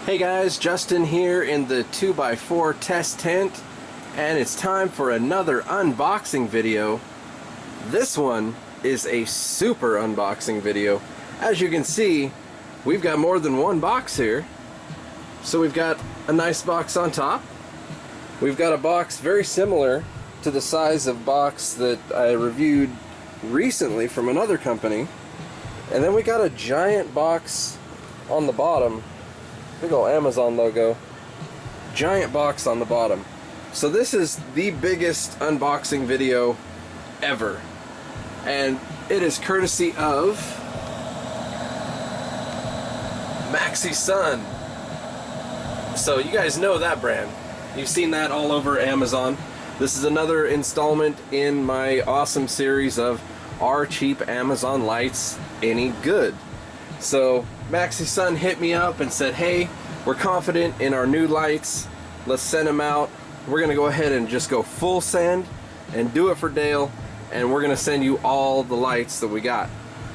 Hey guys, Justin here in the 2x4 test tent, and it's time for another unboxing video. This one is a super unboxing video. As you can see, we've got more than one box here. So we've got a nice box on top. We've got a box very similar to the size of box that I reviewed recently from another company. And then we got a giant box on the bottom. Big ol' Amazon logo. Giant box on the bottom. So this is the biggest unboxing video ever. And it is courtesy of Maxsisun. So you guys know that brand. You've seen that all over Amazon. This is another installment in my awesome series of Are Cheap Amazon Lights Any Good? So Maxsisun hit me up and said, hey, we're confident in our new lights. Let's send them out. We're going to go ahead and just go full send and do it for Dale. And we're going to send you all the lights that we got.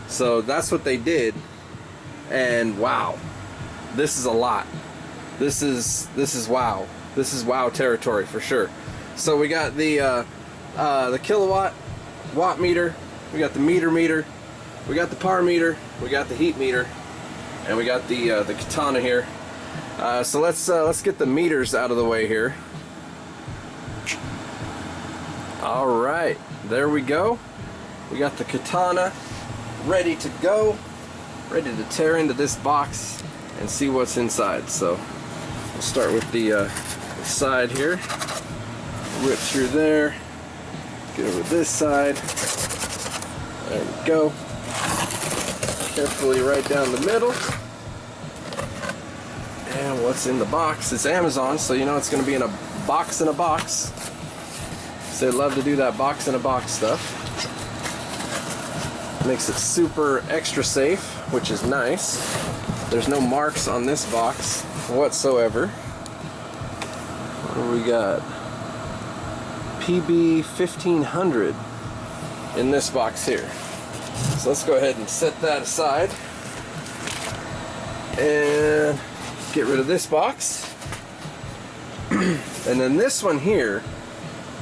So that's what they did. And wow, this is a lot. This is wow. This is wow territory for sure. So we got the kilowatt watt meter. We got the meter. We got the power meter. We got the heat meter. And we got the katana here. So let's get the meters out of the way here. All right, there we go. We got the katana ready to go, ready to tear into this box and see what's inside. So we'll start with the side here. Rip through there. Get over this side. There we go. Carefully right down the middle. And what's in the box? It's Amazon, so you know it's going to be in a box in a box. So they love to do that box in a box stuff. Makes it super extra safe, which is nice. There's no marks on this box whatsoever. What do we got? PB 1500 in this box here. So let's go ahead and set that aside and get rid of this box. And then this one here,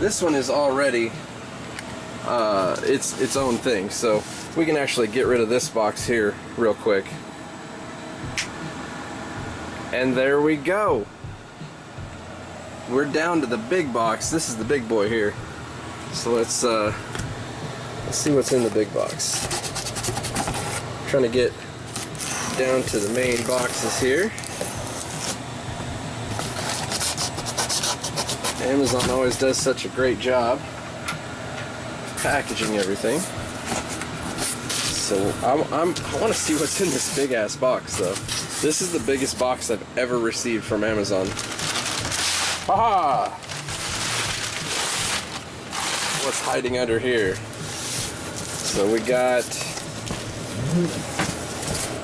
this one is already its own thing, so we can actually get rid of this box here real quick. And there we go. We're down to the big box. This is the big boy here. So let's see what's in the big box. Trying to get down to the main boxes here. Amazon always does such a great job packaging everything. So I want to see what's in this big ass box though. This is the biggest box I've ever received from Amazon. Haha! What's hiding under here? So we got,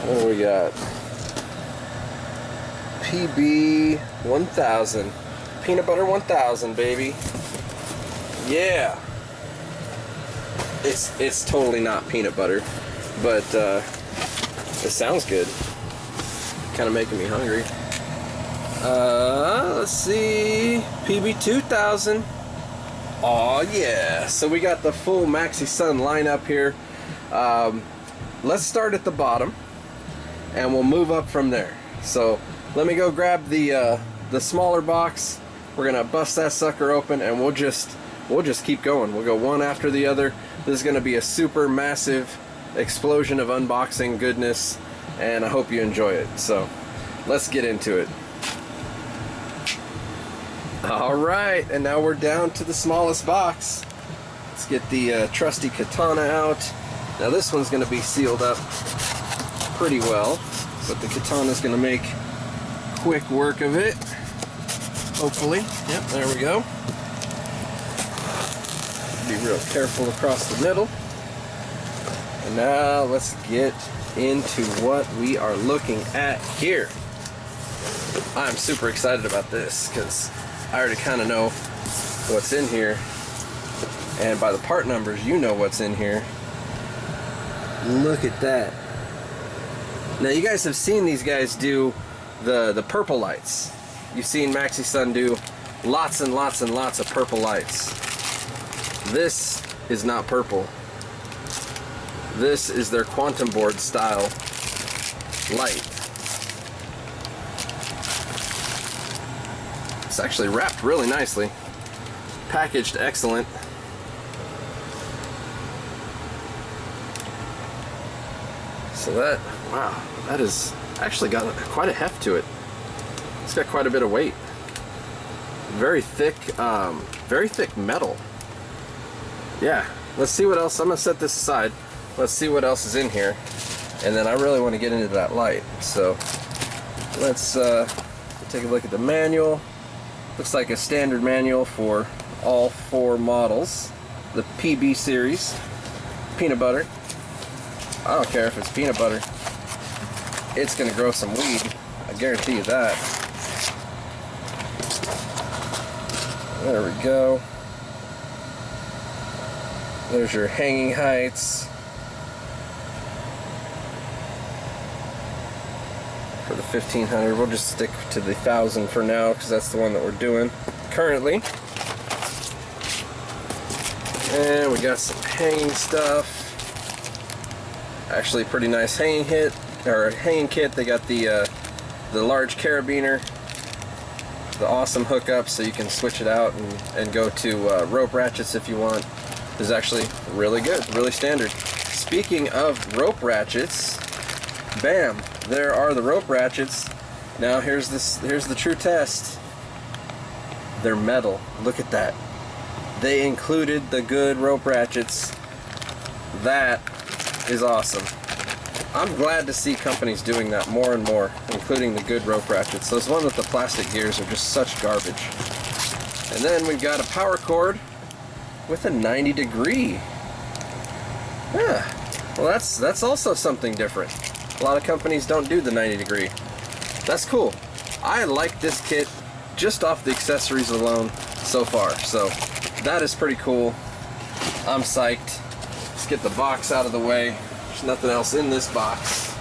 what do we got? PB 1000. Peanut butter 1000, baby. Yeah. It's totally not peanut butter, but it sounds good. Kind of making me hungry. Let's see. PB 2000. Oh yeah. So we got the full Maxsisun lineup here. Let's start at the bottom, and we'll move up from there. So let me go grab the smaller box. We're gonna bust that sucker open, and we'll just keep going. We'll go one after the other. This is gonna be a super massive explosion of unboxing goodness, and I hope you enjoy it. So let's get into it. All right, and now we're down to the smallest box. Let's get the trusty katana out. Now this one's gonna be sealed up pretty well, but the katana's gonna make quick work of it. Hopefully. Yep, there we go. Be real careful across the middle. And now let's get into what we are looking at here. I'm super excited about this because I already kind of know what's in here. And by the part numbers, you know what's in here. Look at that. Now you guys have seen these guys do the purple lights. You've seen Maxsisun do lots and lots and lots of purple lights. This is not purple. This is their quantum board style light. It's actually wrapped really nicely. Packaged excellent. So that, wow, that has actually got quite a heft to it. It's got quite a bit of weight. Very thick metal. Yeah, let's see what else. I'm gonna set this aside. Let's see what else is in here. And then I really want to get into that light. So let's take a look at the manual. Looks like a standard manual for all 4 models. The PB series. Peanut butter. I don't care if it's peanut butter. It's gonna grow some weed. I guarantee you that. There we go. There's your hanging heights. For the 1500, we'll just stick to the 1000 for now because that's the one that we're doing currently. And we got some hanging stuff. Actually, pretty nice hanging kit. They got the large carabiner, the awesome hookup, so you can switch it out and go to rope ratchets if you want. Is actually really good, really standard. Speaking of rope ratchets, bam! There are the rope ratchets. Now here's the true test. They're metal. Look at that. They included the good rope ratchets. That is awesome. I'm glad to see companies doing that more and more, including the good rope ratchets. Those ones with the plastic gears are just such garbage. And then we've got a power cord with a 90-degree. Yeah, well that's also something different. A lot of companies don't do the 90-degree. That's cool. I like this kit just off the accessories alone so far. So that is pretty cool. I'm psyched. Let's get the box out of the way. There's nothing else in this box.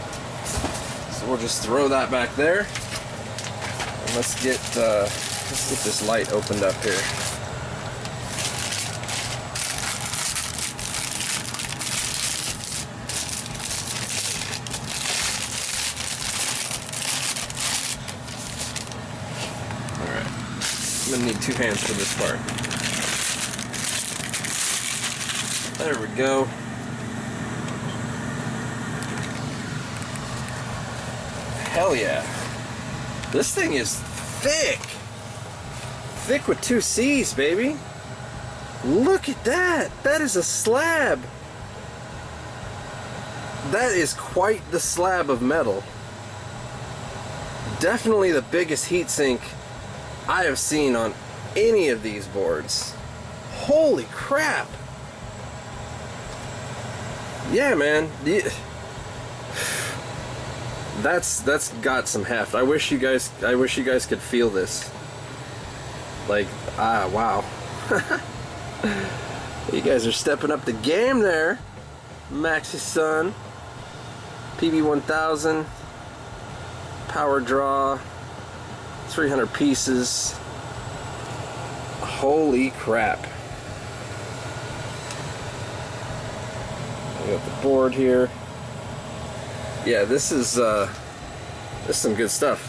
So we'll just throw that back there. And let's get this light opened up here. I'm gonna need 2 hands for this part. There we go. Hell yeah. This thing is thick. Thick with 2 C's, baby. Look at that. That is a slab. That is quite the slab of metal. Definitely the biggest heatsink I have seen on any of these boards. Holy crap. Yeah, man. That's got some heft. I wish you guys could feel this. Like, wow. You guys are stepping up the game there. Maxsisun PB1000 power draw, 300 pieces. Holy crap. We got the board here. Yeah, this is some good stuff.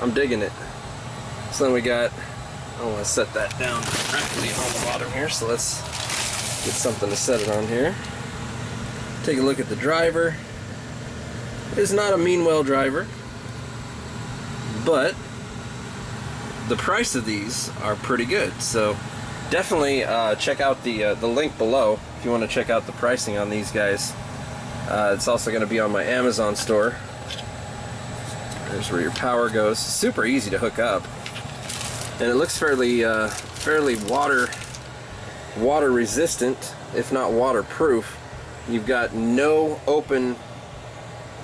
I'm digging it. So then we got, I want to set that down directly on the bottom here, so let's get something to set it on here. Take a look at the driver. It is not a Meanwell driver, but the price of these are pretty good. So definitely check out the link below if you want to check out the pricing on these guys. It's also going to be on my Amazon store. There's where your power goes. Super easy to hook up, and it looks fairly water resistant, if not waterproof. You've got no open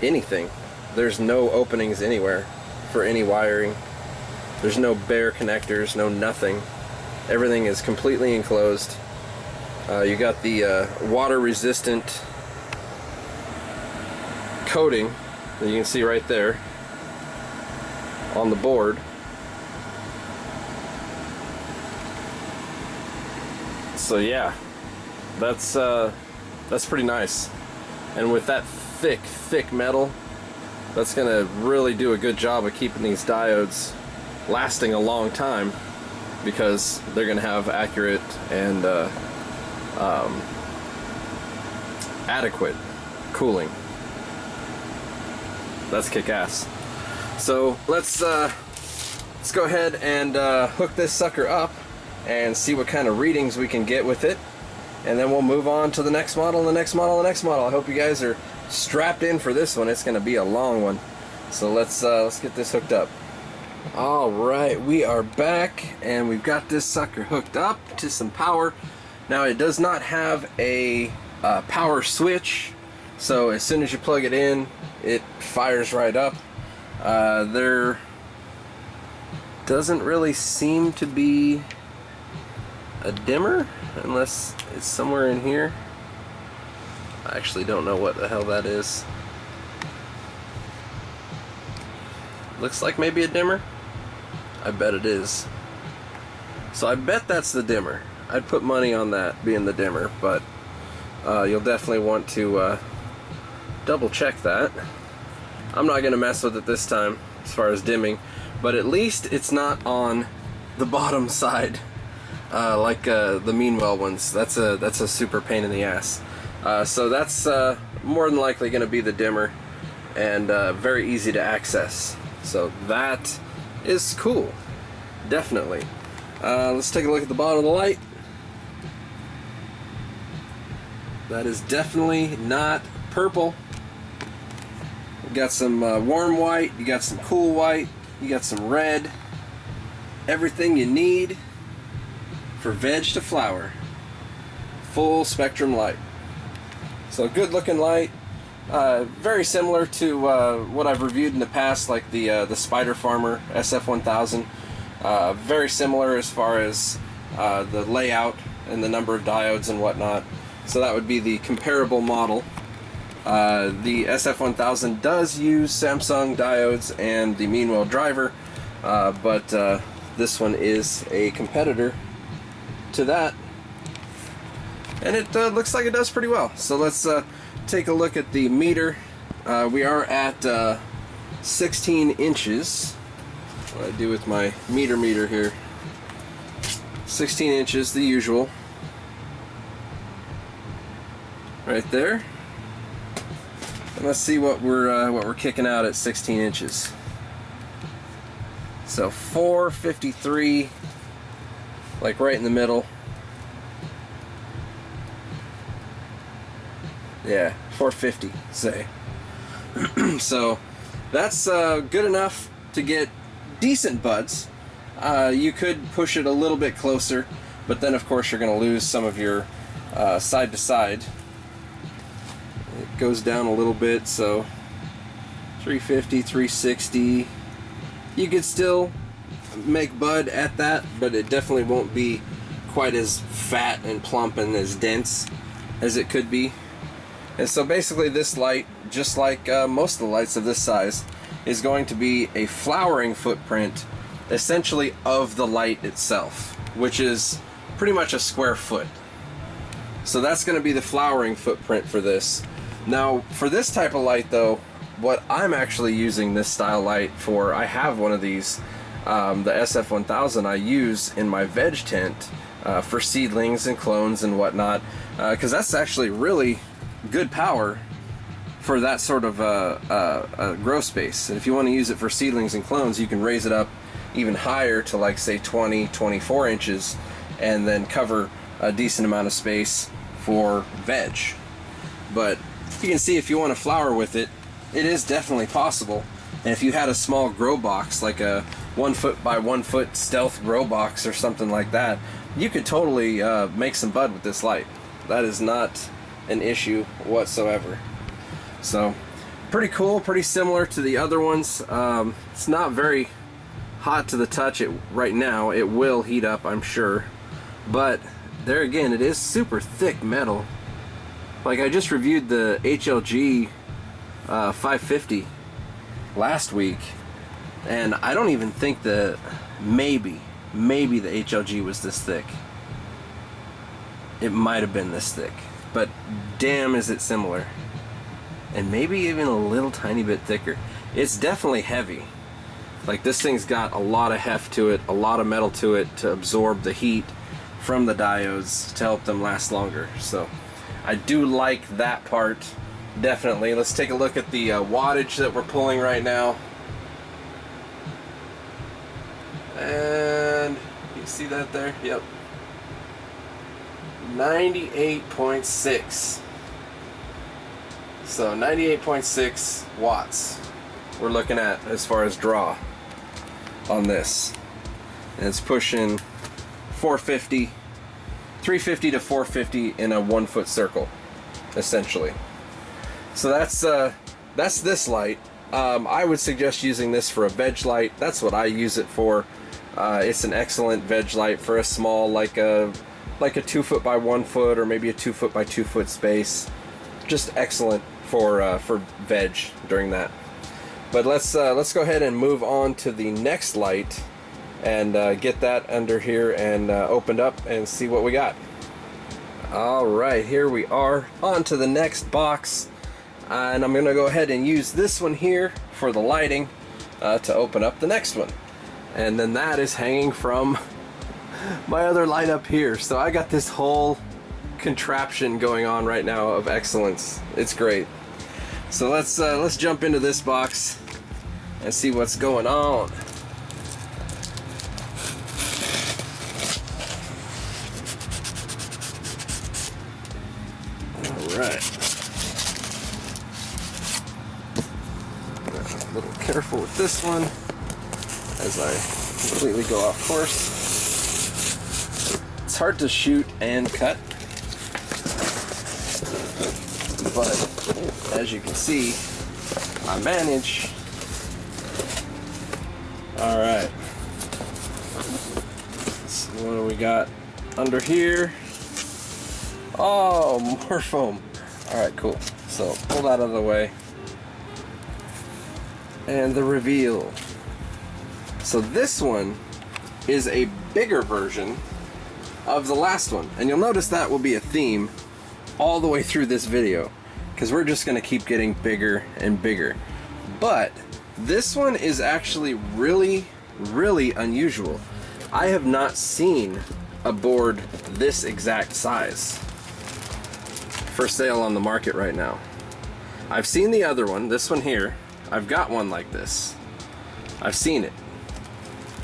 anything. There's no openings anywhere for any wiring. There's no bare connectors, no nothing. Everything is completely enclosed. You got the water resistant coating that you can see right there. on the board. So yeah, that's pretty nice. And with that thick metal, that's gonna really do a good job of keeping these diodes lasting a long time, because they're gonna have accurate and adequate cooling. That's kick-ass. So let's go ahead and hook this sucker up and see what kind of readings we can get with it, and then we'll move on to the next model, and the next model, and the next model. I hope you guys are strapped in for this one. It's going to be a long one. So let's get this hooked up. All right, we are back, and we've got this sucker hooked up to some power. Now it does not have a power switch, so as soon as you plug it in, it fires right up. There doesn't really seem to be a dimmer, unless it's somewhere in here. I actually don't know what the hell that is. Looks like maybe a dimmer. I bet it is. So I bet that's the dimmer. I'd put money on that being the dimmer, but you'll definitely want to double check that. I'm not going to mess with it this time as far as dimming, but at least it's not on the bottom side like the Meanwell ones. That's a super pain in the ass. So that's more than likely going to be the dimmer, and very easy to access. So that is cool, definitely. Let's take a look at the bottom of the light. That is definitely not purple. You got some warm white, you got some cool white, you got some red. Everything you need for veg to flower. Full spectrum light. So good looking light. Very similar to what I've reviewed in the past, like the Spider Farmer SF1000. Very similar as far as the layout and the number of diodes and whatnot. So that would be the comparable model. The SF1000 does use Samsung diodes and the Meanwell driver, but this one is a competitor to that, and it looks like it does pretty well. So let's take a look at the meter. We are at 16 inches. What do I do with my meter here? 16 inches, the usual. Right there. And let's see what we're kicking out at 16 inches. So 453, like right in the middle. Yeah, 450, say. So that's good enough to get decent buds. You could push it a little bit closer, but then of course you're going to lose some of your side to side. It goes down a little bit, so 350, 360. You could still make bud at that, but it definitely won't be quite as fat and plump and as dense as it could be. And so basically this light, just like most of the lights of this size, is going to be a flowering footprint essentially of the light itself, which is pretty much a square foot. So that's going to be the flowering footprint for this. Now for this type of light though, what I'm actually using this style light for, I have one of these, the SF1000 I use in my veg tent for seedlings and clones and whatnot, because that's actually really good power for that sort of grow space. And if you want to use it for seedlings and clones, you can raise it up even higher to like say 20, 24 inches and then cover a decent amount of space for veg. But you can see if you want to flower with it, it is definitely possible. And if you had a small grow box, like a 1 foot by 1 foot stealth grow box or something like that, you could totally make some bud with this light. That is not an issue whatsoever. So pretty cool, pretty similar to the other ones. It's not very hot to the touch right now. It will heat up, I'm sure, but there again, it is super thick metal. Like I just reviewed the HLG 550 last week, And I don't even think that maybe the HLG was this thick. It might have been this thick, but damn is it similar. And maybe even a little tiny bit thicker. It's definitely heavy. Like, this thing's got a lot of heft to it, a lot of metal to it to absorb the heat from the diodes to help them last longer. So I do like that part, definitely. Let's take a look at the wattage that we're pulling right now. And you see that there? Yep. 98.6. So 98.6 watts we're looking at as far as draw on this. And it's pushing 350 to 450 in a 1 foot circle, essentially. So that's this light. I would suggest using this for a veg light. That's what I use it for. It's an excellent veg light for a small, like a 2 foot by 1 foot, or maybe a 2 foot by 2 foot space. Just excellent for veg during that. But let's go ahead and move on to the next light and get that under here and opened up and see what we got. All right, here we are on to the next box, and I'm gonna go ahead and use this one here for the lighting to open up the next one. And then that is hanging from my other light up here. So I got this whole contraption going on right now of excellence. It's great. So let's jump into this box and see what's going on. All right. A little careful with this one as I completely go off course. It's hard to shoot and cut, but as you can see, I manage. All right. So what do we got under here? Oh, more foam. All right, cool. So pull that out of the way. And the reveal. So this one is a bigger version of the last one. And you'll notice that will be a theme all the way through this video, because we're just gonna keep getting bigger and bigger. But this one is actually really, really unusual. I have not seen a board this exact size for sale on the market right now. I've seen the other one, this one here. I've got one like this. I've seen it.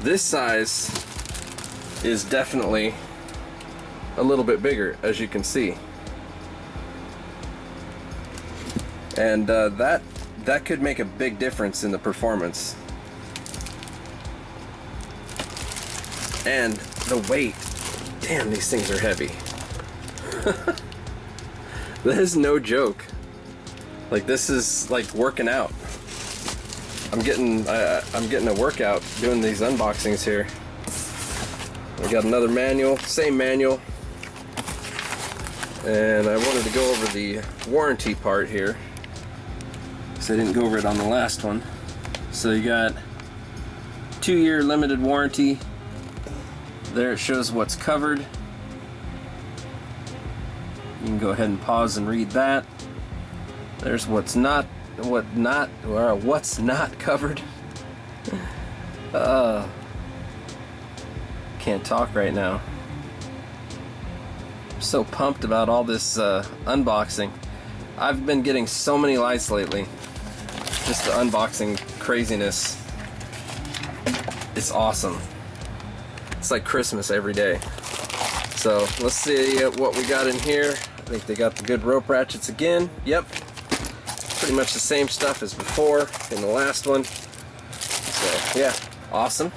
This size is definitely a little bit bigger, as you can see. And that could make a big difference in the performance. And the weight. Damn, these things are heavy. That is no joke. Like, this is like working out. I'm getting a workout doing these unboxings here. We got another manual, same manual. And I wanted to go over the warranty part here, because I didn't go over it on the last one. So you got 2-year limited warranty. There it shows what's covered. You can go ahead and pause and read that. There's what's not covered. Can't talk right now. I'm so pumped about all this unboxing. I've been getting so many lights lately. Just the unboxing craziness. It's awesome. It's like Christmas every day. So let's see what we got in here. I think they got the good rope ratchets again. Yep. Pretty much the same stuff as before in the last one. So yeah, awesome.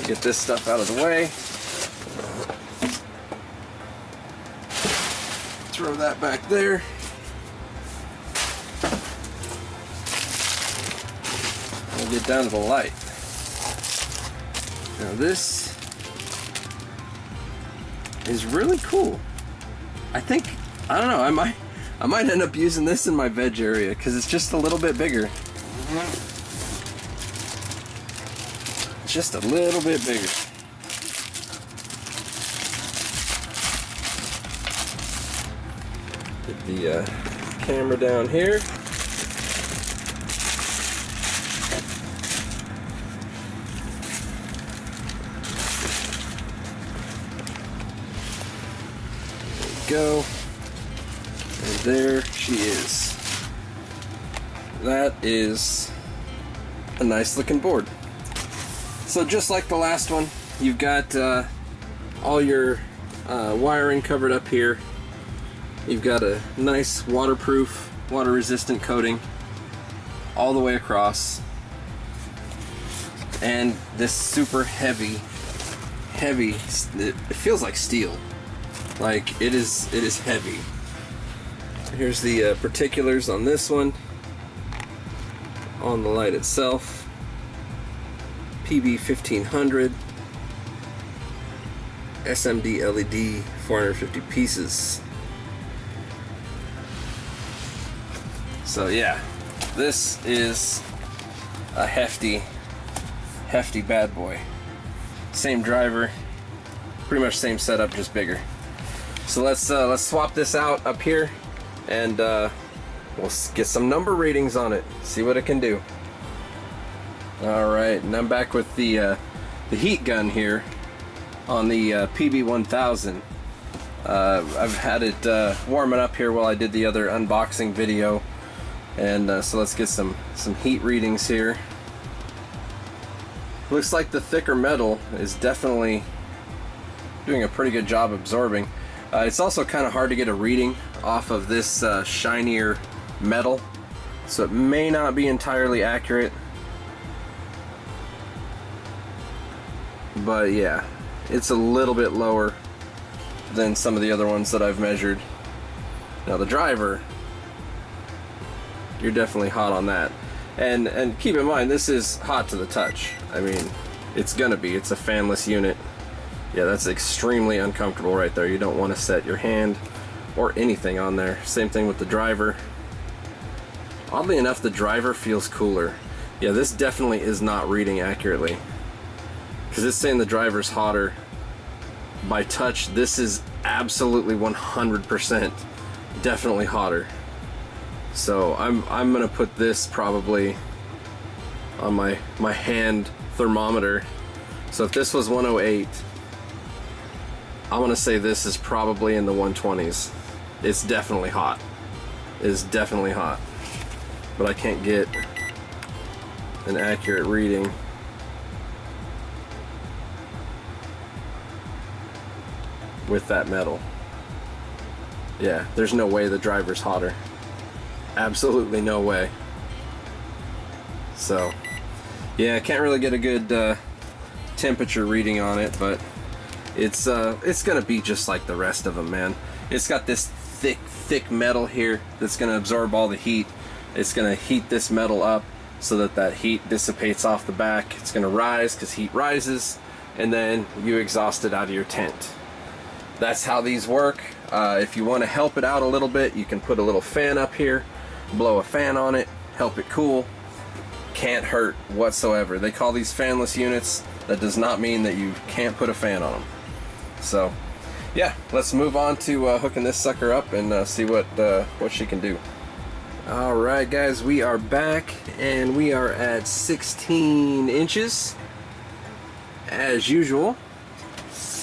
Get this stuff out of the way. Throw that back there. We'll get down to the light. Now this is really cool. I don't know, I might end up using this in my veg area because it's just a little bit bigger. just a little bit bigger. Get the camera down here. Go, and there she is. That is a nice looking board. So just like the last one, you've got all your wiring covered up here. You've got a nice waterproof, water resistant coating all the way across, and this super heavy, it feels like steel. Like it is heavy. Here's the particulars on this one, on the light itself. PB 1500 SMD LED, 450 pieces. So yeah, this is a hefty bad boy. Same driver, pretty much same setup, just bigger. So let's swap this out up here, and we'll get some number readings on it, see what it can do. All right, and I'm back with the heat gun here on the PB 1000. I've had it warming up here while I did the other unboxing video, and so let's get some heat readings here. Looks like the thicker metal is definitely doing a pretty good job absorbing. It's also kind of hard to get a reading off of this shinier metal, so it may not be entirely accurate. But yeah, it's a little bit lower than some of the other ones that I've measured. Now the driver, you're definitely hot on that. And keep in mind, this is hot to the touch. I mean, it's a fanless unit. Yeah, that's extremely uncomfortable right there. You don't want to set your hand or anything on there. Same thing with the driver. Oddly enough, the driver feels cooler. Yeah, this definitely is not reading accurately, because it's saying the driver's hotter. By touch, this is absolutely 100% definitely hotter. So I'm gonna put this probably on my hand thermometer. So if this was 108, I want to say this is probably in the 120s. It's definitely hot. It's definitely hot. But I can't get an accurate reading. With that metal. Yeah, there's no way the driver's hotter. Absolutely no way. So, yeah, I can't really get a good temperature reading on it, but it's gonna be just like the rest of them, man. It's got this thick metal here that's gonna absorb all the heat. It's gonna heat this metal up so that that heat dissipates off the back. It's gonna rise because heat rises, and then you exhaust it out of your tent. That's how these work. If you want to help it out a little bit, you can put a little fan up here, blow a fan on it, help it cool. Can't hurt whatsoever. They call these fanless units. That does not mean that you can't put a fan on them. So yeah, let's move on to hooking this sucker up and see what she can do. Alright guys, we are back, and we are at 16 inches as usual.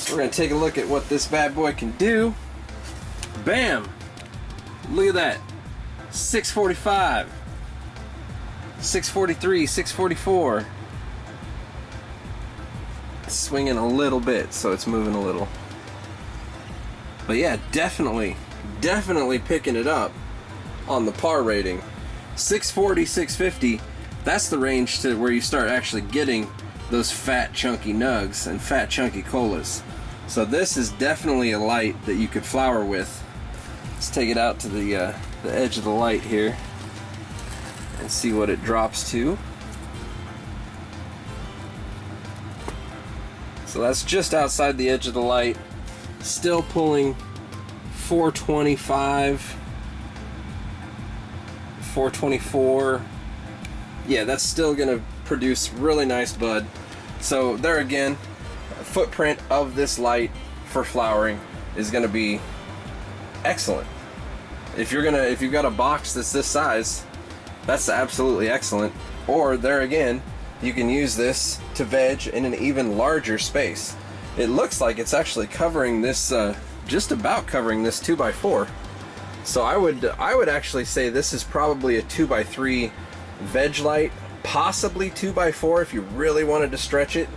We're going to take a look at what this bad boy can do. Bam! Look at that. 645, 643, 644. It's swinging a little bit, so it's moving a little. But yeah, definitely picking it up on the par rating. 640, 650, that's the range to where you start actually getting those fat chunky nugs and fat chunky colas. So this is definitely a light that you could flower with. Let's take it out to the edge of the light here and see what it drops to. So that's just outside the edge of the light. Still pulling 425, 424. Yeah, that's still gonna produce really nice bud. So there again, footprint of this light for flowering is going to be excellent. If you've got a box that's this size, that's absolutely excellent. Or there again, you can use this to veg in an even larger space. It looks like it's actually covering this, just about covering this 2x4. So I would actually say this is probably a 2x3 veg light, possibly 2x4 if you really wanted to stretch it,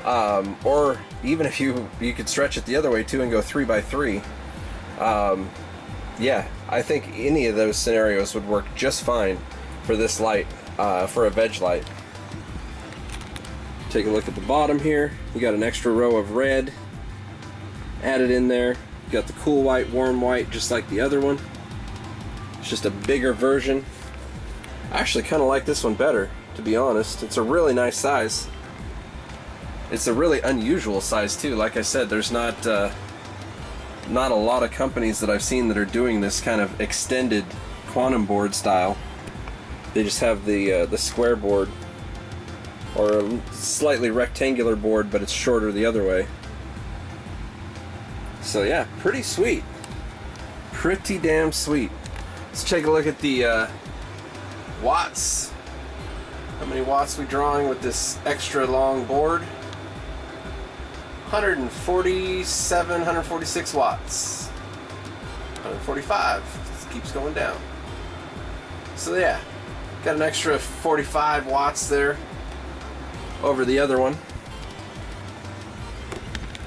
or even if you could stretch it the other way too and go 3x3. Yeah, I think any of those scenarios would work just fine for this light, for a veg light. Take a look at the bottom here. You got an extra row of red added in there. You got the cool white, warm white, just like the other one. It's just a bigger version. I actually kind of like this one better, to be honest. It's a really nice size. It's a really unusual size too. Like I said, there's not a lot of companies that I've seen that are doing this kind of extended quantum board style. They just have the square board, or a slightly rectangular board, but it's shorter the other way. So yeah, pretty sweet. Pretty damn sweet. Let's take a look at the watts. How many watts we drawing with this extra long board? 147, 146 watts. 145. This keeps going down. So yeah, got an extra 45 watts there over the other one.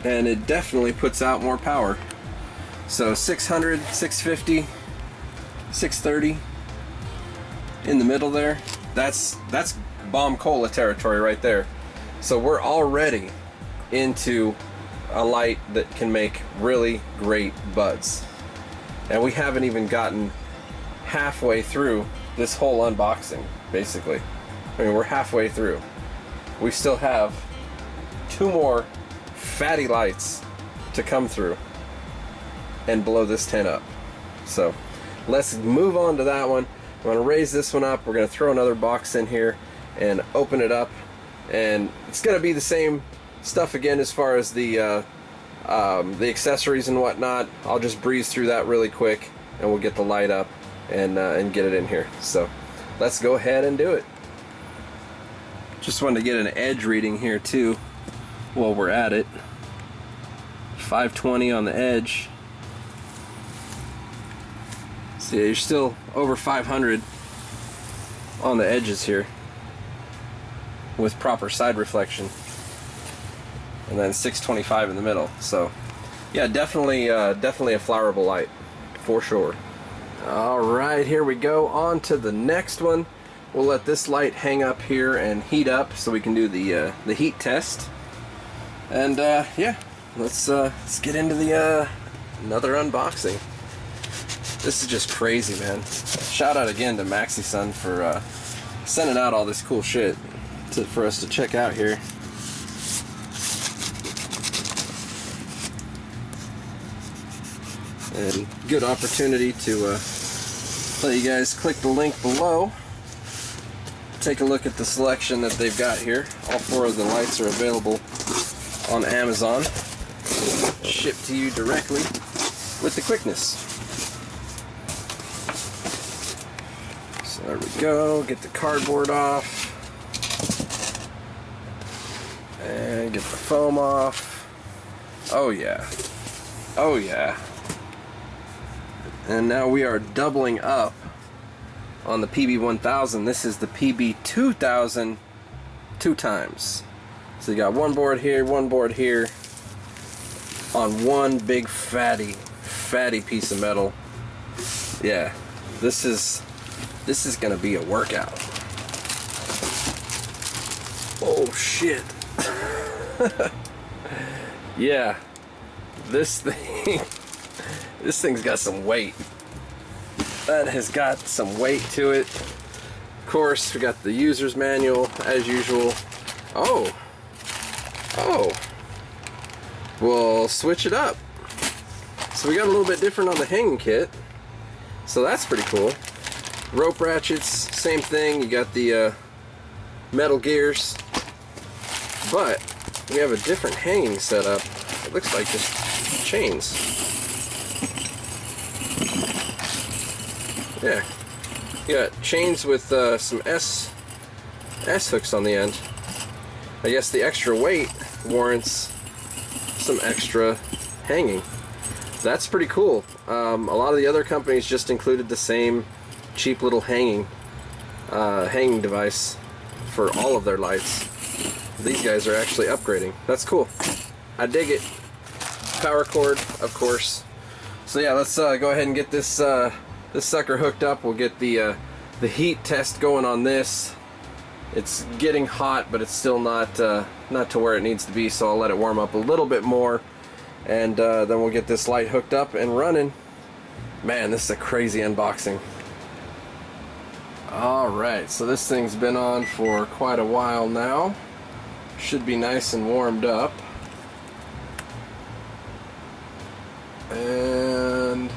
And it definitely puts out more power. So 600, 650, 630 in the middle there. That's bomb cola territory right there. So we're already into a light that can make really great buds. And we haven't even gotten halfway through this whole unboxing, basically. I mean, we're halfway through. We still have 2 more fatty lights to come through and blow this tent up. So let's move on to that one. I'm going to raise this one up. We're going to throw another box in here and open it up, and it's going to be the same stuff again as far as the accessories and whatnot. I'll just breeze through that really quick and we'll get the light up and get it in here. So let's go ahead and do it. Just wanted to get an edge reading here too while we're at it. 520 on the edge. So yeah, you're still over 500 on the edges here with proper side reflection, and then 625 in the middle. So yeah, definitely a flowerable light for sure. All right, here we go on to the next one. We'll let this light hang up here and heat up so we can do the heat test. And yeah, let's get into the another unboxing. This is just crazy, man. Shout out again to Maxsisun for sending out all this cool shit for us to check out here. And good opportunity to let you guys click the link below. Take a look at the selection that they've got here. All 4 of the lights are available on Amazon, shipped to you directly with the quickness. So there we go. Get the cardboard off and get the foam off. Oh yeah, oh yeah. And now we are doubling up on the PB1000. This is the PB2000 2 times. So you got one board here on one big fatty piece of metal. Yeah, this is gonna be a workout. Oh shit. Yeah, this thing's got some weight. That has got some weight to it. Of course, we got the user's manual as usual. Oh, we'll switch it up. So we got a little bit different on the hanging kit, so that's pretty cool. Rope ratchets, same thing. You got the metal gears, But we have a different hanging setup. It looks like just chains. Yeah, you got chains with some S hooks on the end. I guess the extra weight warrants some extra hanging. That's pretty cool. A lot of the other companies just included the same cheap little hanging device for all of their lights. These guys are actually upgrading. That's cool. I dig it. Power cord, of course. So yeah, let's go ahead and get this this sucker hooked up. We'll get the heat test going on this. It's getting hot, but it's still not to where it needs to be. So I'll let it warm up a little bit more, and then we'll get this light hooked up and running. Man, this is a crazy unboxing. Alright, so this thing's been on for quite a while now. Should be nice and warmed up. And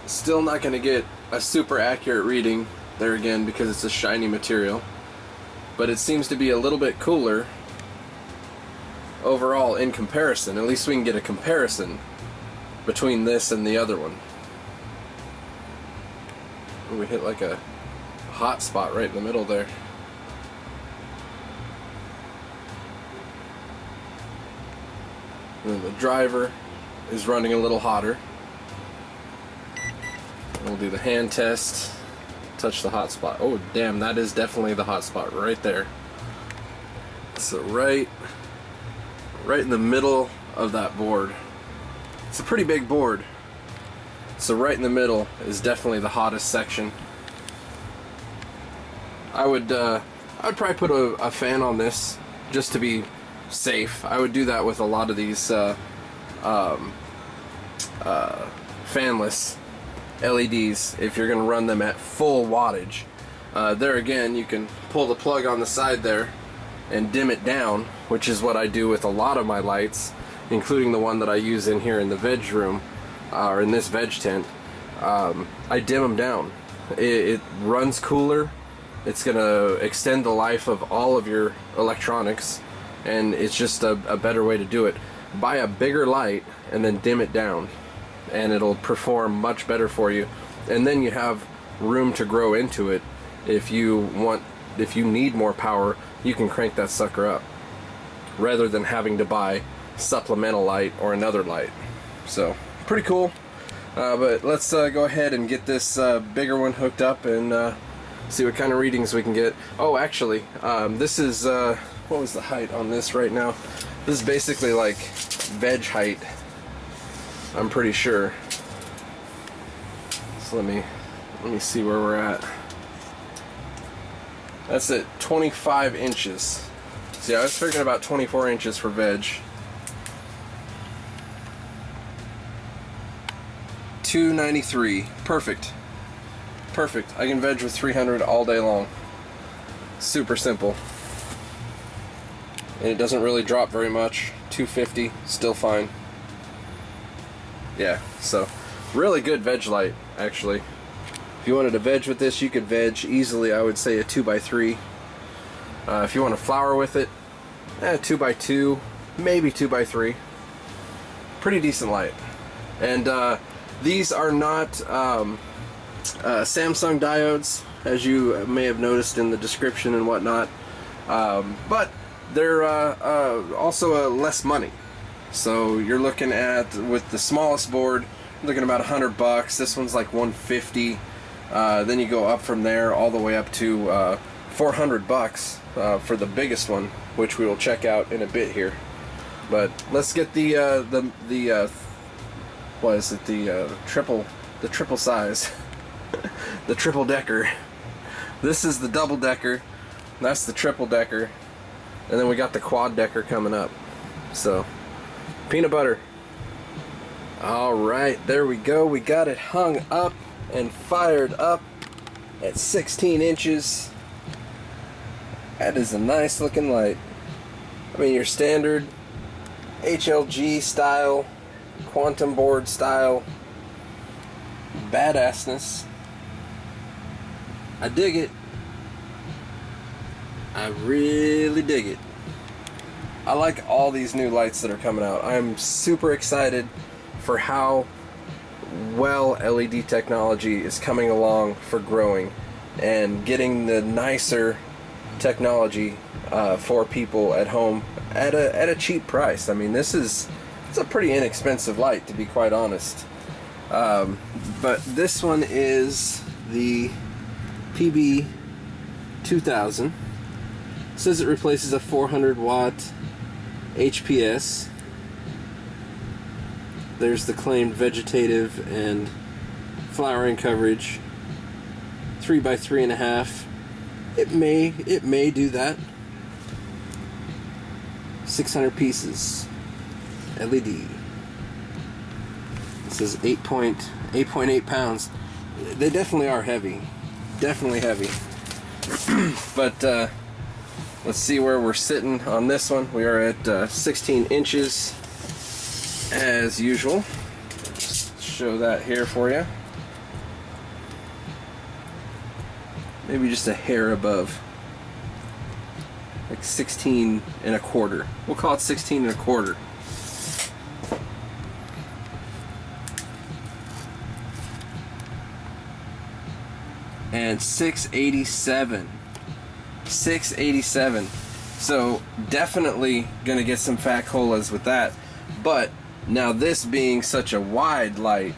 still not going to get a super accurate reading there again because it's a shiny material. But it seems to be a little bit cooler overall in comparison. At least we can get a comparison between this and the other one. We hit like a hot spot right in the middle there. And then the driver is running a little hotter. We'll do the hand test. Touch the hot spot. Oh damn, that is definitely the hot spot right there. So right in the middle of that board. It's a pretty big board. So right in the middle is definitely the hottest section. I would probably put a fan on this just to be safe. I would do that with a lot of these fanless LEDs if you're going to run them at full wattage. There again, you can pull the plug on the side there and dim it down, which is what I do with a lot of my lights, including the one that I use in here in the veg room, or in this veg tent. I dim them down. It runs cooler. It's going to extend the life of all of your electronics, and it's just a better way to do it. Buy a bigger light and then dim it down, and it'll perform much better for you. And then you have room to grow into it. If you need more power, you can crank that sucker up rather than having to buy supplemental light or another light. So pretty cool. But let's go ahead and get this bigger one hooked up and see what kind of readings we can get. Oh, actually, this is what was the height on this right now? This is basically like veg height, I'm pretty sure. So let me see where we're at. That's at 25 inches. See, I was figuring about 24 inches for veg. 293. Perfect. Perfect. I can veg with 300 all day long. Super simple. And it doesn't really drop very much. 250, still fine. Yeah, so really good veg light, actually. If you wanted to veg with this, you could veg easily, I would say a 2x3. If you want to flower with it, 2x2, maybe 2x3. Pretty decent light. And these are not Samsung diodes, as you may have noticed in the description and whatnot, but they're also less money. So you're looking at, with the smallest board, you're looking about $100. This one's like $150. Then you go up from there all the way up to $400 for the biggest one, which we will check out in a bit here. But let's get the what is it, the triple size. The triple decker. This is the double decker, that's the triple decker, and then we got the quad decker coming up. So peanut butter. Alright, there we go. We got it hung up and fired up at 16 inches. That is a nice looking light. I mean, your standard HLG style, quantum board style badassness. I dig it. I really dig it. I like all these new lights that are coming out. I'm super excited for how well LED technology is coming along for growing and getting the nicer technology for people at home at a cheap price. I mean, it's a pretty inexpensive light, to be quite honest. But this one is the PB 2000. It says it replaces a 400 watt HPS. There's the claimed vegetative and flowering coverage. 3 by 3.5. It may do that. 600 pieces. LED. It says 8.8 pounds. They definitely are heavy. Definitely heavy. But let's see where we're sitting on this one. We are at 16 inches as usual. Just show that here for you. Maybe just a hair above. Like 16 and a quarter. We'll call it 16 and a quarter. And 687. 687. So definitely gonna get some fat colas with that. But now this being such a wide light,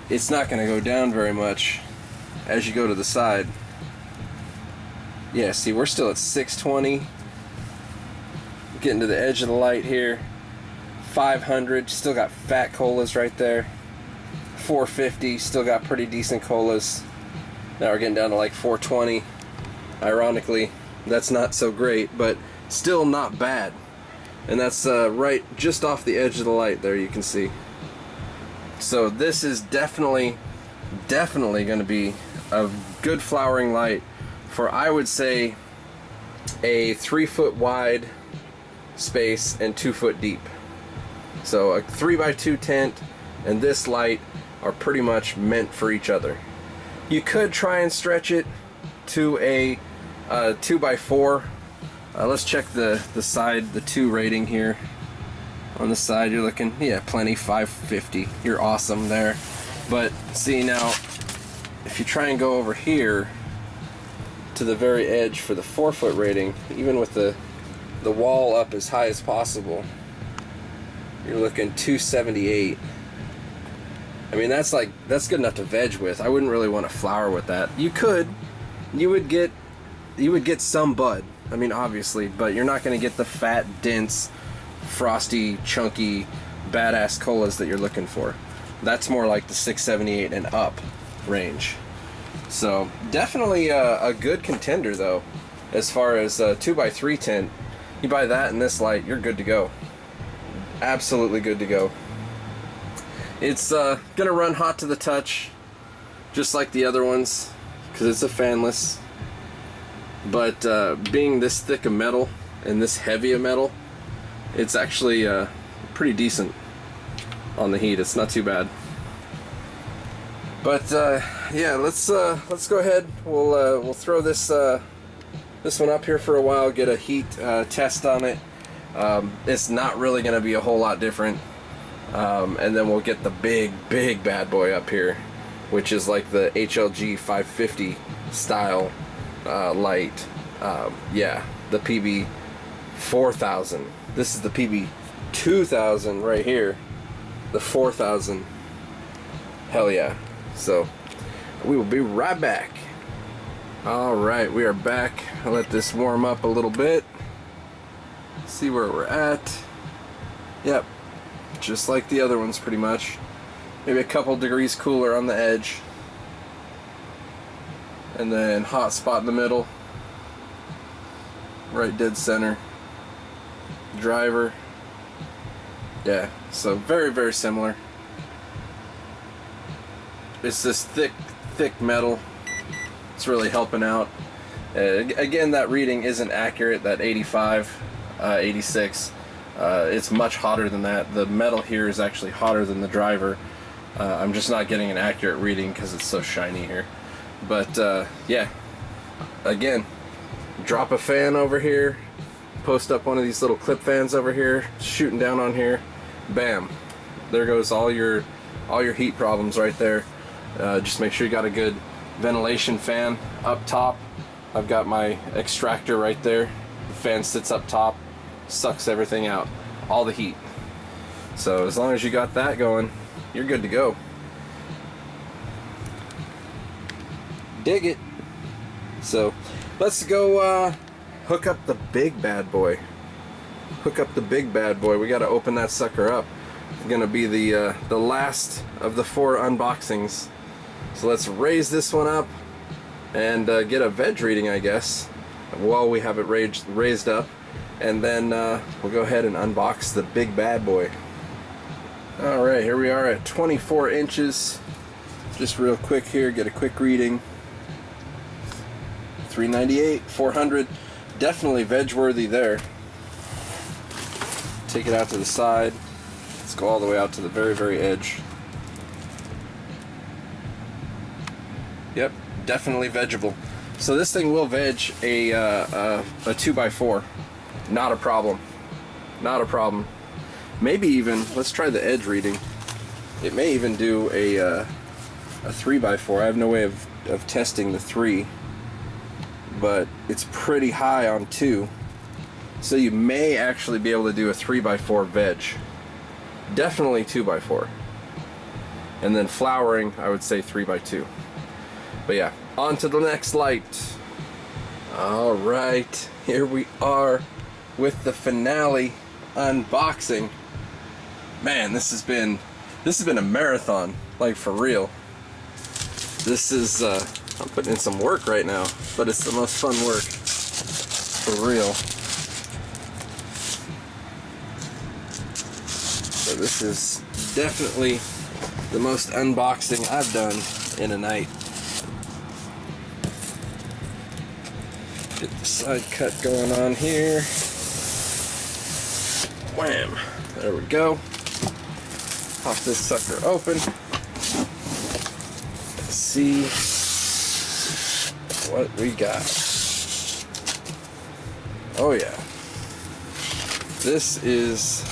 it's not gonna go down very much as you go to the side. Yeah, see, we're still at 620. Getting to the edge of the light here. 500, still got fat colas right there. 450, still got pretty decent colas. Now we're getting down to like 420. Ironically, that's not so great, but still not bad. And that's right just off the edge of the light there, you can see. So this is definitely going to be a good flowering light for, I would say, a 3-foot wide space and 2 foot deep. So a 3x2 tent and this light are pretty much meant for each other. You could try and stretch it to a 2x4. Let's check the side, the 2 rating here. On the side you're looking, yeah, plenty, 550. You're awesome there. But see, now if you try and go over here to the very edge for the 4-foot rating, even with the wall up as high as possible, you're looking 278. I mean, that's good enough to veg with. I wouldn't really want to flower with that. You would get some bud. I mean, obviously, but you're not going to get the fat, dense, frosty, chunky, badass colas that you're looking for. That's more like the 678 and up range. So definitely a good contender though, as far as 2x3 tent. You buy that and this light, you're good to go. Absolutely good to go. It's gonna run hot to the touch, just like the other ones, because it's a fanless. But being this thick of metal and this heavy of metal, it's actually pretty decent on the heat. It's not too bad. But yeah, let's go ahead. We'll throw this one up here for a while, get a heat test on it. It's not really going to be a whole lot different. And then we'll get the big bad boy up here, which is like the HLG 550 style light. Yeah, the PB 4000. This is the PB 2000 right here. The 4000. Hell yeah. So we will be right back. Alright, we are back. I'll let this warm up a little bit. See where we're at. Yep, just like the other ones pretty much. Maybe a couple degrees cooler on the edge. And then hot spot in the middle. Right dead center. Driver. Yeah, so very similar. It's this thick metal. It's really helping out. Again, that reading isn't accurate, that 85, 86. It's much hotter than that. The metal here is actually hotter than the driver. I'm just not getting an accurate reading because it's so shiny here. But yeah, again, drop a fan over here, post up one of these little clip fans over here, shooting down on here, bam, there goes all your heat problems right there. Just make sure you got a good ventilation fan up top. I've got my extractor right there. The fan sits up top, sucks everything out, all the heat. So as long as you got that going, you're good to go. Dig it. So let's go hook up the big bad boy. Hook up the big bad boy. We got to open that sucker up. It's gonna be the last of the 4 unboxings. So let's raise this one up and get a veg reading, I guess, while we have it raised up, and then we'll go ahead and unbox the big bad boy. All right, here we are at 24 inches. Just real quick here, get a quick reading. 398, 400, definitely veg worthy there. Take it out to the side. Let's go all the way out to the very, very edge. Yep, definitely vegetable. So this thing will veg a 2x4. Not a problem. Not a problem. Maybe even, let's try the edge reading. It may even do a 3x4. I have no way of testing the 3, but it's pretty high on 2. So you may actually be able to do a 3x4 veg. Definitely 2x4. And then flowering, I would say 3x2. But yeah, on to the next light. All right, here we are with the finale unboxing. Man, this has been a marathon, like for real. This is I'm putting in some work right now, but it's the most fun work, for real. So this is definitely the most unboxing I've done in a night. Get the side cut going on here. Wham! There we go. Pop this sucker open. Let's see what we got. Oh yeah. This is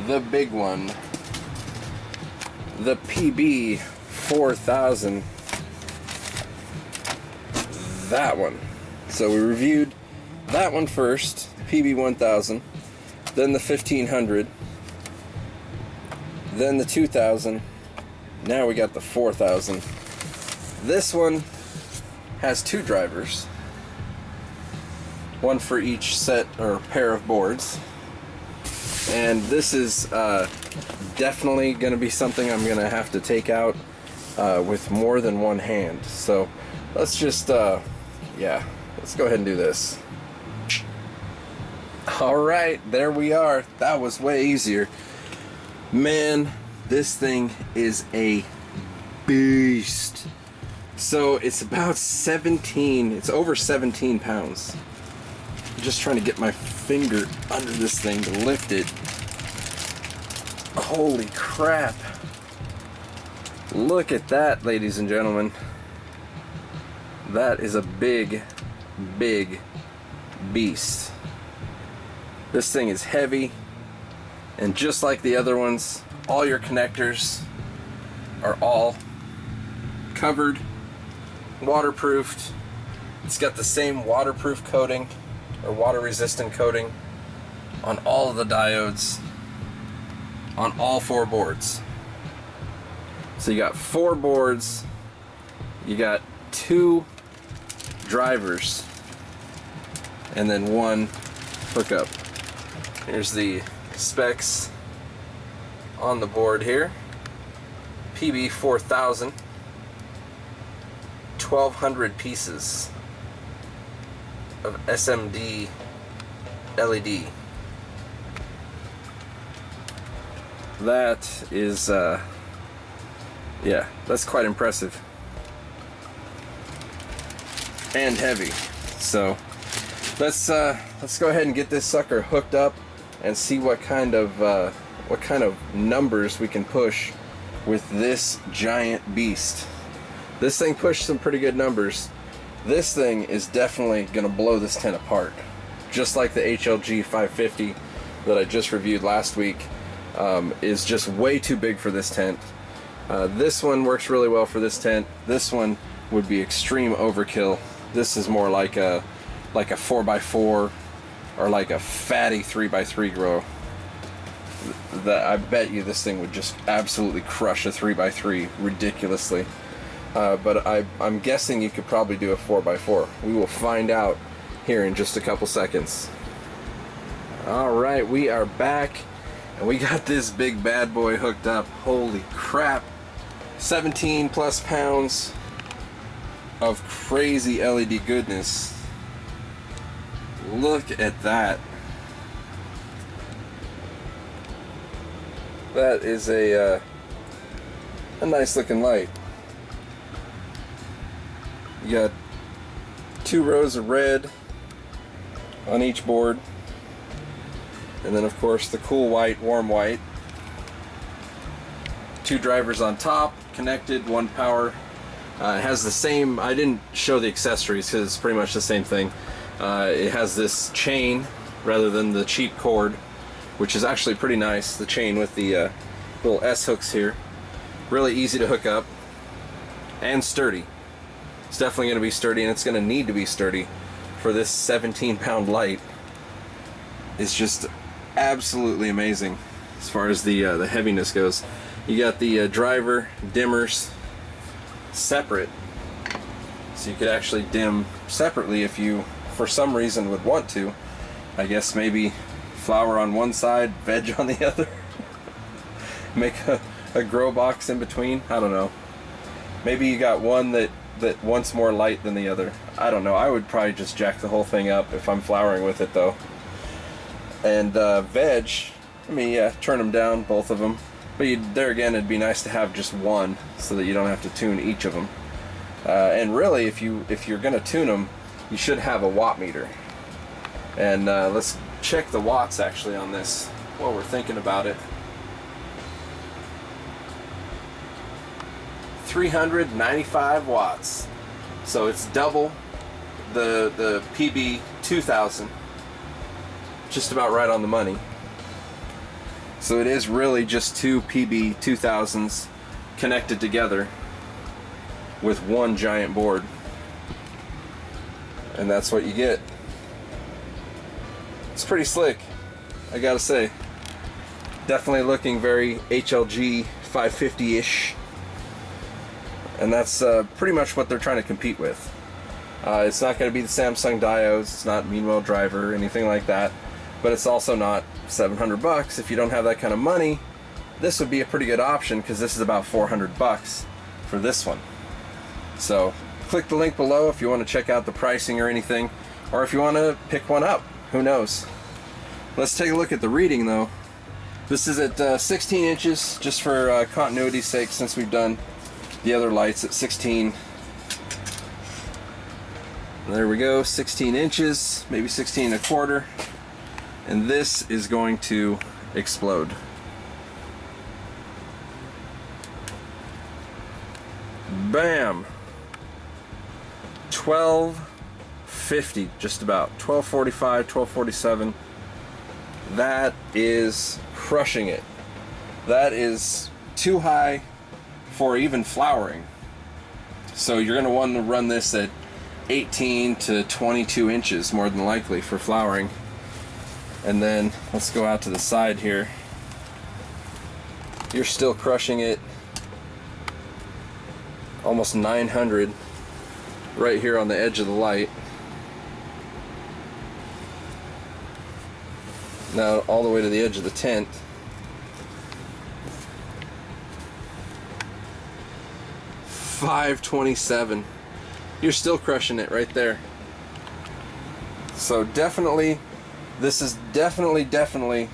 the big one. The PB 4000. That one. So we reviewed that one first, the PB 1000, then the 1500, then the 2000, now we got the 4000. This one has 2 drivers, one for each set or pair of boards, and this is definitely going to be something I'm going to have to take out with more than one hand. So let's just, yeah. Let's go ahead and do this. Alright, there we are. That was way easier. Man, this thing is a beast. So it's about 17, it's over 17 pounds. I'm just trying to get my finger under this thing to lift it. Holy crap. Look at that, ladies and gentlemen. That is a big beast. This thing is heavy, and just like the other ones, all your connectors are all covered, waterproofed. It's got the same waterproof coating or water resistant coating on all of the diodes on all 4 boards. So you got 4 boards, you got 2 drivers, and then 1 hookup. Here's the specs on the board here. PB 4000, 1200 pieces of SMD LED. That is yeah, that's quite impressive and heavy. So let's go ahead and get this sucker hooked up and see what kind of numbers we can push with this giant beast. This thing pushed some pretty good numbers. This thing is definitely going to blow this tent apart. Just like the HLG 550 that I just reviewed last week is just way too big for this tent. This one works really well for this tent. This one would be extreme overkill. This is more like a 4x4 or like a fatty 3x3 grow. That I bet you this thing would just absolutely crush a 3x3 ridiculously. But I'm guessing you could probably do a 4x4. We will find out here in just a couple seconds. Alright, we are back and we got this big bad boy hooked up. Holy crap. 17 plus pounds of crazy LED goodness. Look at that. That is a nice looking light. You got 2 rows of red on each board, and then of course the cool white, warm white. 2 drivers on top, connected, 1 power. It has the same, I didn't show the accessories because it's pretty much the same thing. It has this chain rather than the cheap cord, which is actually pretty nice. The chain with the little S hooks here. Really easy to hook up and sturdy. It's definitely going to be sturdy, and it's going to need to be sturdy for this 17-pound light. It's just absolutely amazing as far as the heaviness goes. You got the driver dimmers separate, so you could actually dim separately if you for some reason would want to. I guess maybe flower on one side, veg on the other. Make a grow box in between. I don't know. Maybe you got one that wants more light than the other. I don't know. I would probably just jack the whole thing up if I'm flowering with it though. And veg, I mean, yeah, turn them down, both of them. But there again, it'd be nice to have just one so that you don't have to tune each of them. And really, if you're gonna tune them, you should have a watt meter. And let's check the watts actually on this while we're thinking about it. 395 watts. So it's double the PB 2000. Just about right on the money. So it is really just 2 PB 2000s connected together with one giant board. And that's what you get. It's pretty slick, I gotta say. Definitely looking very HLG 550-ish. And that's pretty much what they're trying to compete with. It's not going to be the Samsung diodes, it's not Meanwhile driver or anything like that, but it's also not $700 if you don't have that kind of money. This would be a pretty good option because this is about $400 for this one. So click the link below if you want to check out the pricing or anything, or if you want to pick one up. Who knows? Let's take a look at the reading though. This is at 16 inches, just for continuity's sake, since we've done the other lights at 16. There we go, 16 inches, maybe 16 and a quarter. And this is going to explode. Bam! 1250, just about. 1245, 1247. That is crushing it. That is too high for even flowering. So you're going to want to run this at 18 to 22 inches more than likely for flowering. And then let's go out to the side here. You're still crushing it. Almost 900 right here on the edge of the light. Now all the way to the edge of the tent. $527. You're still crushing it right there. So definitely, this is definitely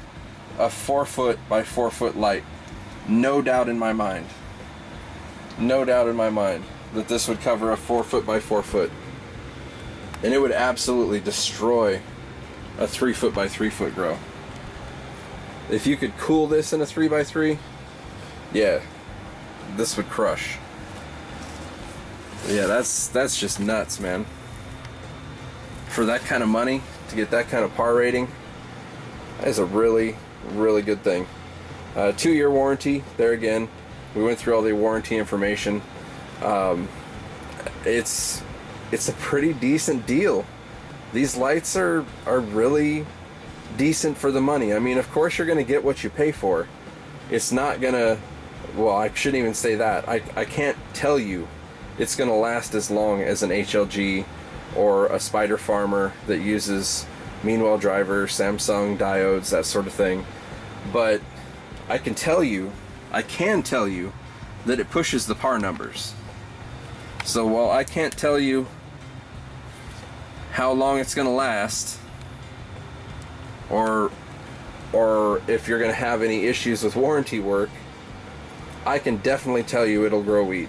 a 4 foot by 4 foot light. No doubt in my mind. No doubt in my mind that this would cover a 4 foot by 4 foot. And it would absolutely destroy a 3 foot by 3 foot grow. If you could cool this in a 3 by 3, yeah, this would crush. Yeah, that's just nuts, man. for that kind of money, to get that kind of par rating, that is a really, really good thing. 2-year warranty. There again, we went through all the warranty information. It's a pretty decent deal. These lights are really decent for the money. I mean, of course you're going to get what you pay for. It's not going to, well, I shouldn't even say that. I can't tell you it's going to last as long as an HLG or a Spider Farmer that uses Meanwhile driver, Samsung diodes, that sort of thing. But I can tell you that it pushes the par numbers. So while I can't tell you how long it's going to last, or if you're going to have any issues with warranty work, I can definitely tell you it'll grow weed.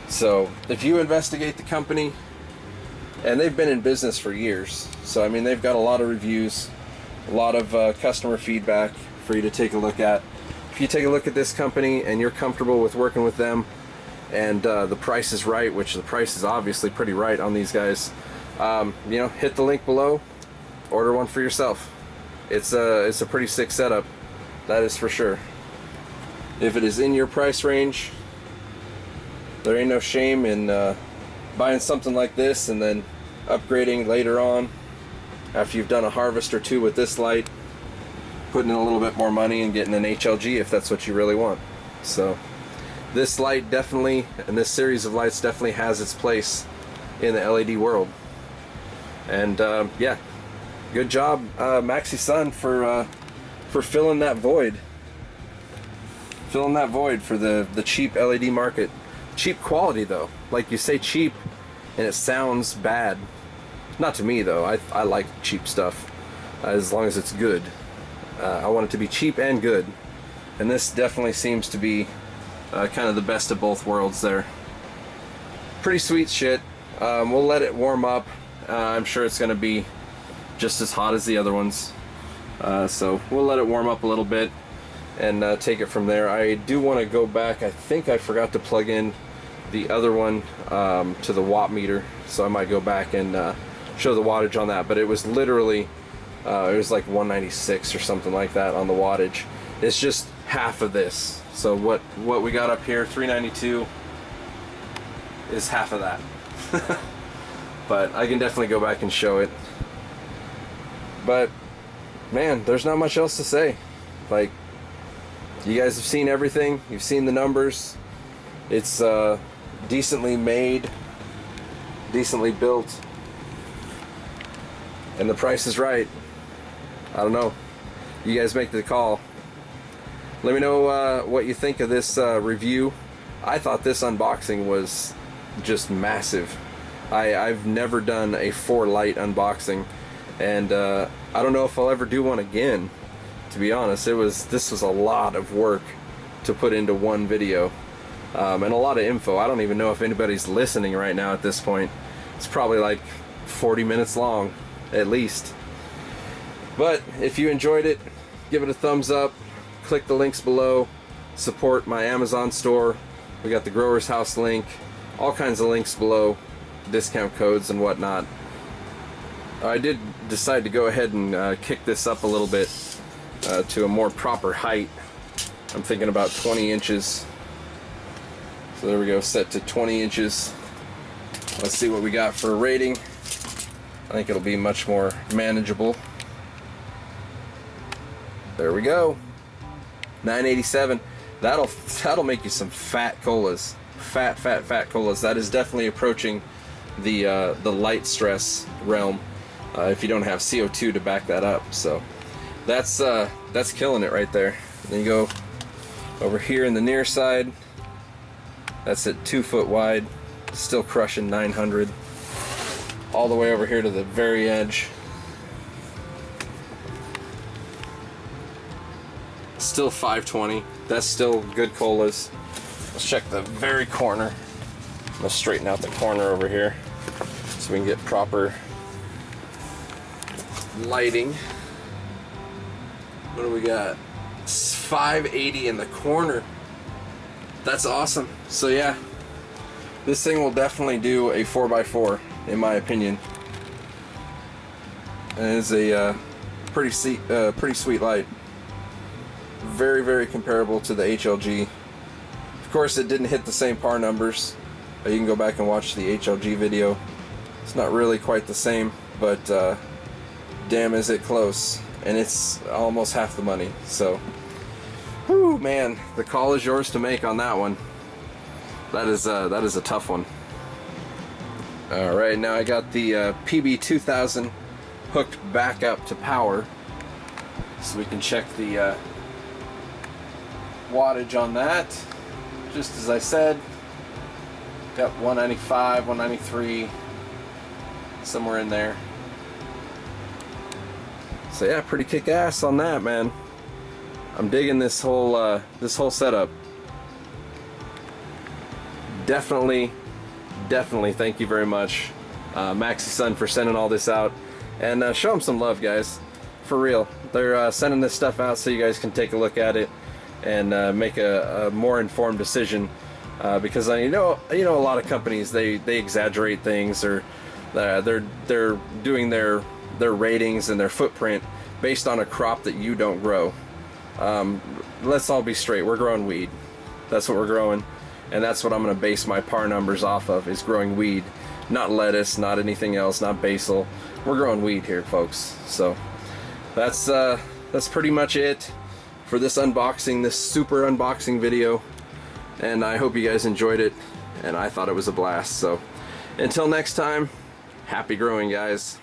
So if you investigate the company, and they've been in business for years, so I mean they've got a lot of reviews, a lot of customer feedback for you to take a look at. If you take a look at this company and you're comfortable with working with them, and the price is right, which the price is obviously pretty right on these guys, you know, hit the link below, order one for yourself. It's a pretty sick setup, that is for sure. If it is in your price range, there ain't no shame in buying something like this and then upgrading later on after you've done a harvest or two with this light, putting in a little bit more money and getting an HLG if that's what you really want. So this light definitely, and this series of lights definitely has its place in the LED world. And yeah, good job Maxsisun for filling that void. Filling that void for the cheap LED market. Cheap quality though. Like you say cheap and it sounds bad. Not to me though. I like cheap stuff as long as it's good. I want it to be cheap and good. And this definitely seems to be kind of the best of both worlds there. Pretty sweet shit. We'll let it warm up. I'm sure it's going to be just as hot as the other ones. So we'll let it warm up a little bit and take it from there. I do want to go back. I think I forgot to plug in the other one to the watt meter, so I might go back and show the wattage on that. But it was literally it was like 196 or something like that on the wattage. It's just half of this. So what we got up here, 392, is half of that. But I can definitely go back and show it. But man, there's not much else to say. Like, you guys have seen everything. You've seen the numbers. It's decently made, decently built, and the price is right. I don't know. You guys make the call. Let me know what you think of this review. I thought this unboxing was just massive. I've never done a 4-light unboxing, and I don't know if I'll ever do one again. To be honest, this was a lot of work to put into one video, and a lot of info. I don't even know if anybody's listening right now at this point. It's probably like 40 minutes long at least. But if you enjoyed it, give it a thumbs up, click the links below, support my Amazon store. We got the Growers House link, all kinds of links below, discount codes and whatnot. I did decide to go ahead and kick this up a little bit to a more proper height. I'm thinking about 20 inches. So there we go, set to 20 inches. Let's see what we got for a rating. I think it'll be much more manageable. There we go. 987. That'll make you some fat colas. Fat colas. That is definitely approaching the light stress realm. If you don't have CO2 to back that up. So that's killing it right there. Then you go over here in the near side. That's at 2 foot wide. Still crushing 900. All the way over here to the very edge. Still 520. That's still good colas. Let's check the very corner. I'm gonna straighten out the corner over here so we can get proper lighting. What do we got? 580 in the corner. That's awesome. So yeah, this thing will definitely do a 4x4 in my opinion. and it is a pretty sweet light. Very, very comparable to the HLG. Of course, it didn't hit the same par numbers. You can go back and watch the HLG video. It's not really quite the same, but damn is it close, and it's almost half the money. So, whew, man, the call is yours to make on that one. That is a tough one. All right, now I got the PB2000 hooked back up to power, so we can check the wattage on that. Just as I said, got 195, 193, somewhere in there. So yeah, pretty kick-ass on that, man. I'm digging this whole setup. Definitely thank you very much, Maxsisun, for sending all this out, and show them some love, guys. For real, they're sending this stuff out so you guys can take a look at it and make a more informed decision. Because you know a lot of companies, they exaggerate things, or they're doing their ratings and their footprint based on a crop that you don't grow. Let's all be straight. We're growing weed. That's what we're growing, and that's what I'm going to base my par numbers off of, is growing weed, not lettuce, not anything else, not basil. We're growing weed here, folks. So that's pretty much it for this unboxing, this super unboxing video. And I hope you guys enjoyed it, and I thought it was a blast. So until next time, happy growing, guys.